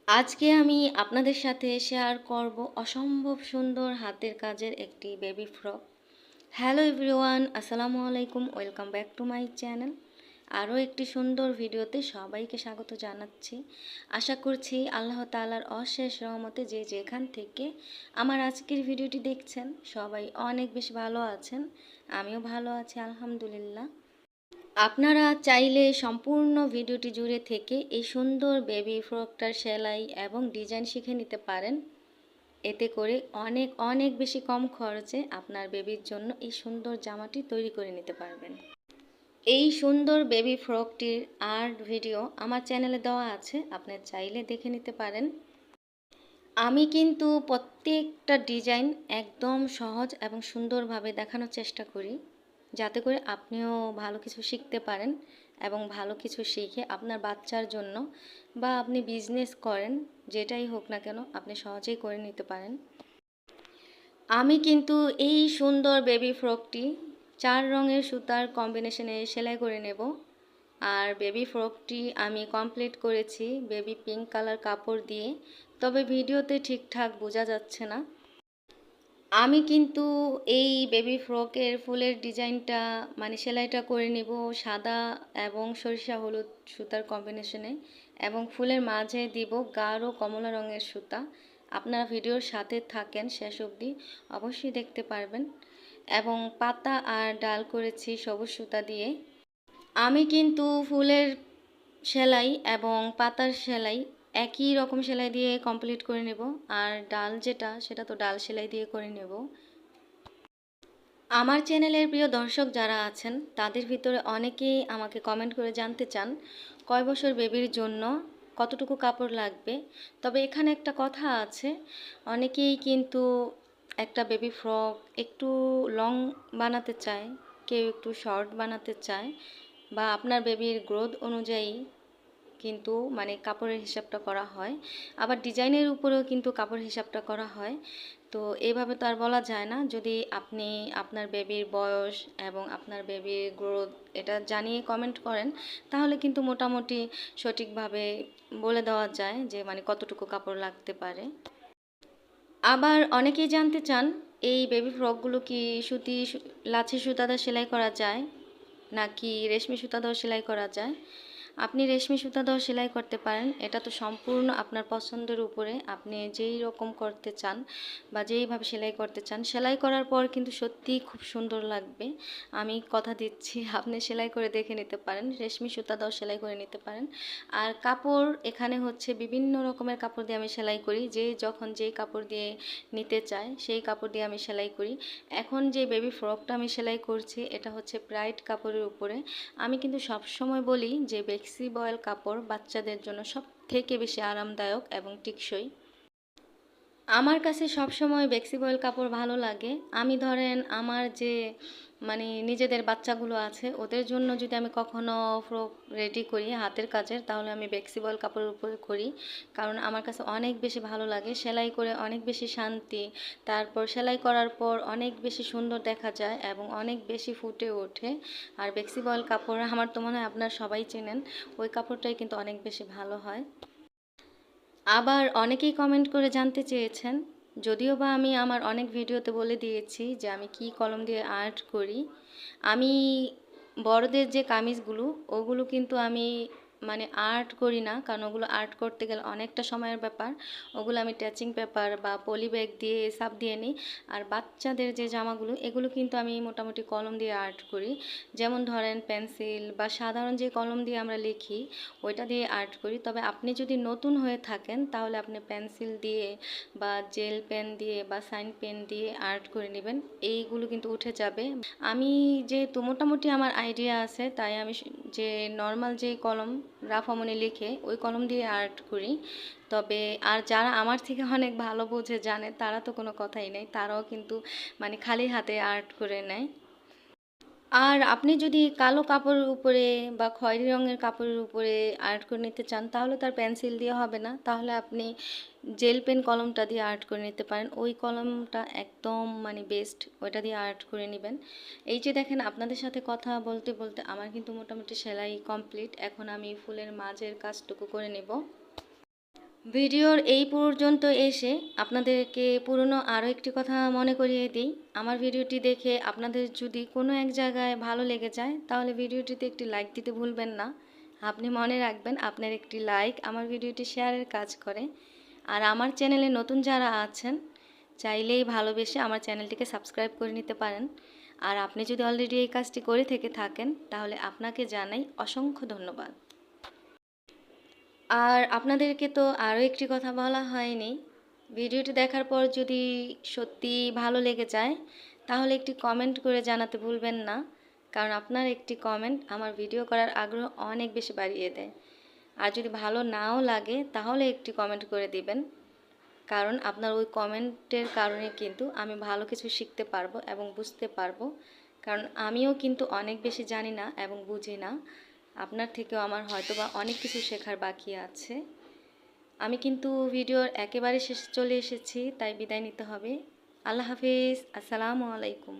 আজকে আমি আপনাদের সাথে শেয়ার করব অসম্ভব সুন্দর হাতের কাজের একটি বেবি ফ্রক। হ্যালো এভরিওয়ান, আসসালামু আলাইকুম, welcome back to my channel. আরও একটি সুন্দর ভিডিওতে সবাইকে স্বাগত জানাচ্ছি। আশা করছি আল্লাহ তাআলার অশেষ রহমতে যে যেখান থেকে আমার আজকের ভিডিওটি দেখছেন সবাই অনেক বেশি ভালো আছেন। আমিও ভালো আছি আলহামদুলিল্লাহ। আপনারা চাইলে সম্পূর্ণ ভিডিওটি জুড়ে থেকে এই সুন্দর বেবি ফ্রকটার সেলাই এবং ডিজাইন শিখে নিতে পারেন। এতে করে অনেক অনেক বেশি কম খরচে আপনার বেবির জন্য এই সুন্দর জামাটি তৈরি করে নিতে পারবেন। এই সুন্দর বেবি ফ্রকটির আর্ট ভিডিও আমার চ্যানেলে দেওয়া আছে, আপনি চাইলে দেখে নিতে পারেন। আমি কিন্তু প্রত্যেকটা ডিজাইন একদম সহজ এবং সুন্দরভাবে দেখানোর চেষ্টা করি, যাতে করে আপনিও ভালো কিছু শিখতে পারেন এবং ভালো কিছু শিখে আপনার বাচ্চার জন্য বা আপনি বিজনেস করেন, যেটাই হোক না কেন আপনি সহজেই করে নিতে পারেন। আমি কিন্তু এই সুন্দর বেবি ফ্রকটি 4 রঙের সুতার কম্বিনেশনে সেলাই করে নেব। আর বেবি ফ্রকটি আমি কমপ্লিট করেছি বেবি পিঙ্ক কালার কাপড় দিয়ে, তবে ভিডিওতে ঠিকঠাক বোঝা যাচ্ছে না। আমি কিন্তু এই বেবি ফ্রকের ফুলের ডিজাইনটা সেলাইটা করে নেব সাদা এবং সরিষা হলুদ সুতার কম্বিনেশনে, এবং ফুলের মাঝে দিব গাঢ় কমলা রঙের সুতা। আপনারা ভিডিওর সাথে থাকেন শেষ অবধি, অবশ্যই দেখতে পারবেন। এবং পাতা আর ডাল করেছি সবুজ সুতা দিয়ে। আমি কিন্তু ফুলের সেলাই এবং পাতার সেলাই একই রকম সেলাই দিয়ে কমপ্লিট করে নেব, আর ডাল যেটা সেটা তো ডাল সেলাই দিয়ে করে নেব। আমার চ্যানেলের প্রিয় দর্শক যারা আছেন তাদের ভিতরে অনেকেই আমাকে কমেন্ট করে জানতে চান কয় বছর বেবির জন্য কতটুকু কাপড় লাগবে। তবে এখানে একটা কথা আছে, অনেকেই কিন্তু একটা বেবি ফ্রক একটু লং বানাতে চায়, কেউ একটু শর্ট বানাতে চায়, বা আপনার বেবির গ্রোথ অনুযায়ী কিন্তু কাপড়ের হিসাবটা করা হয়। আবার ডিজাইনের উপরেও কিন্তু কাপড়ের হিসাবটা করা হয়। তো এইভাবে তো আর বলা যায় না। যদি আপনি আপনার বেবির বয়স এবং আপনার বেবির গ্রোথ এটা জানিয়ে কমেন্ট করেন, তাহলে কিন্তু মোটামুটি সঠিকভাবে বলে দেওয়া যায় যে কতটুকু কাপড় লাগতে পারে। আবার অনেকেই জানতে চান এই বেবি ফ্রকগুলো কি লাচ্ছি সুতা দিয়ে সেলাই করা যায় নাকি রেশমি সুতা দিয়েও সেলাই করা যায়। আপনি রেশমি সুতা দিয়েও সেলাই করতে পারেন, এটা তো সম্পূর্ণ আপনার পছন্দের উপরে। আপনি যেই রকম করতে চান বা যেইভাবে সেলাই করতে চান, সেলাই করার পর কিন্তু সত্যিই খুব সুন্দর লাগবে। আমি কথা দিচ্ছি, আপনি সেলাই করে দেখে নিতে পারেন, রেশমি সুতা দিয়েও সেলাই করে নিতে পারেন। আর কাপড় এখানে হচ্ছে বিভিন্ন রকমের কাপড় দিয়ে আমি সেলাই করি, যে যখন যেই কাপড় দিয়ে নিতে চায় সেই কাপড় দিয়ে আমি সেলাই করি। এখন যে বেবি ফ্রকটা আমি সেলাই করছি এটা হচ্ছে ব্রাইট কাপড়ের উপরে। আমি কিন্তু সবসময় বলি যে বেক্সি বয়েল কাপড় বাচ্চাদের জন্য সব থেকে বেশি আরামদায়ক এবং টেকসই। আমার কাছে সবসময় বেক্সি বয়েল কাপড় ভালো লাগে। আমি ধরেন আমার যে নিজেদের বাচ্চাগুলো আছে ওদের জন্য যদি আমি কখনো ফ্রক রেডি করি হাতের কাজের, তাহলে আমি বেক্সি বয়েল কাপড়ের উপরে করি। কারণ আমার কাছে অনেক বেশি ভালো লাগে, সেলাই করে অনেক বেশি শান্তি। তারপর সেলাই করার পর অনেক বেশি সুন্দর দেখা যায় এবং অনেক বেশি ফুটে ওঠে। আর বেক্সি বয়েল কাপড় আমার তো মনে হয় আপনারা সবাই চেনেন, ওই কাপড়টাই কিন্তু অনেক বেশি ভালো হয়। আবার অনেকেই কমেন্ট করে জানতে চেয়েছেন, যদিও বা আমি আমার অনেক ভিডিওতে বলে দিয়েছি যে আমি কি কলম দিয়ে আর্ট করি। আমি বড়দের যে কামিজগুলো ওগুলো কিন্তু আমি আর্ট করি না, কারণ ওগুলো আর্ট করতে গেলে অনেকটা সময়ের ব্যাপার। ওগুলো আমি ট্যাচিং পেপার বা পলি ব্যাগ দিয়ে সাপ দিয়ে নিই। আর বাচ্চাদের যে জামাগুলো এগুলো কিন্তু আমি মোটামুটি কলম দিয়ে আর্ট করি। যেমন ধরেন পেন্সিল বা সাধারণ যে কলম দিয়ে আমরা লিখি ওইটা দিয়ে আর্ট করি। তবে আপনি যদি নতুন হয়ে থাকেন তাহলে আপনি পেন্সিল দিয়ে বা জেল পেন দিয়ে বা সাইন পেন দিয়ে আর্ট করে নেবেন, এইগুলো কিন্তু উঠে যাবে। আমি যেহেতু মোটামুটি আমার আইডিয়া আছে, তাই আমি যে নর্মাল যে কলম রাফামনি লিখে ওই কলম দিয়ে আর্ট করি। তবে আর যারা আমার থেকে অনেক ভালো বোঝে জানে তারা তো কোনো কথাই নেই, তারাও কিন্তু খালি হাতে আর্ট করে নেয়। আর আপনি যদি কালো কাপড়ের উপরে বা খয়েরি রঙের কাপড়ের উপরে আর্ট করে নিতে চান তাহলে তার পেন্সিল দিয়ে হবে না, তাহলে আপনি জেল পেন কলমটা দিয়ে আর্ট করে নিতে পারেন। ওই কলমটা একদম বেস্ট, ওইটা দিয়ে আর্ট করে নেবেন। এই যে দেখেন, আপনাদের সাথে কথা বলতে বলতে আমার কিন্তু মোটামুটি সেলাই কমপ্লিট। এখন আমি ফুলের মাঝের কাজটুকু করে নেব। ভিডিওর এই পর্যন্ত এসে আপনাদেরকে পুরনো আরও একটি কথা মনে করিয়ে দিই। আমার ভিডিওটি দেখে আপনাদের যদি কোনো এক জায়গায় ভালো লেগে যায় তাহলে ভিডিওটিতে একটি লাইক দিতে ভুলবেন না। আপনি মনে রাখবেন আপনার একটি লাইক আমার ভিডিওটি শেয়ারের কাজ করে। আর আমার চ্যানেলে নতুন যারা আছেন চাইলেই ভালোবেসে আমার চ্যানেলটিকে সাবস্ক্রাইব করে নিতে পারেন। আর আপনি যদি অলরেডি এই কাজটি করে থেকে থাকেন তাহলে আপনাকে জানাই অসংখ্য ধন্যবাদ। আর আপনাদেরকে তো আরও একটি কথা বলা হয়নি। ভিডিওটি দেখার পর যদি সত্যি ভালো লেগে যায় তাহলে একটি কমেন্ট করে জানাতে ভুলবেন না, কারণ আপনার একটি কমেন্ট আমার ভিডিও করার আগ্রহ অনেক বেশি বাড়িয়ে দেয়। আর যদি ভালো নাও লাগে তাহলে একটি কমেন্ট করে দিবেন, কারণ আপনার ওই কমেন্টের কারণে কিন্তু আমি ভালো কিছু শিখতে পারবো এবং বুঝতে পারবো, কারণ আমিও কিন্তু অনেক বেশি জানি না এবং বুঝি না। আপনার থেকেও আমার হয়তোবা অনেক কিছু শেখার বাকি আছে। আমি কিন্তু ভিডিওর একেবারে শেষে চলে এসেছি, তাই বিদায় নিতে হবে। আল্লাহ হাফিজ, আসসালামু আলাইকুম।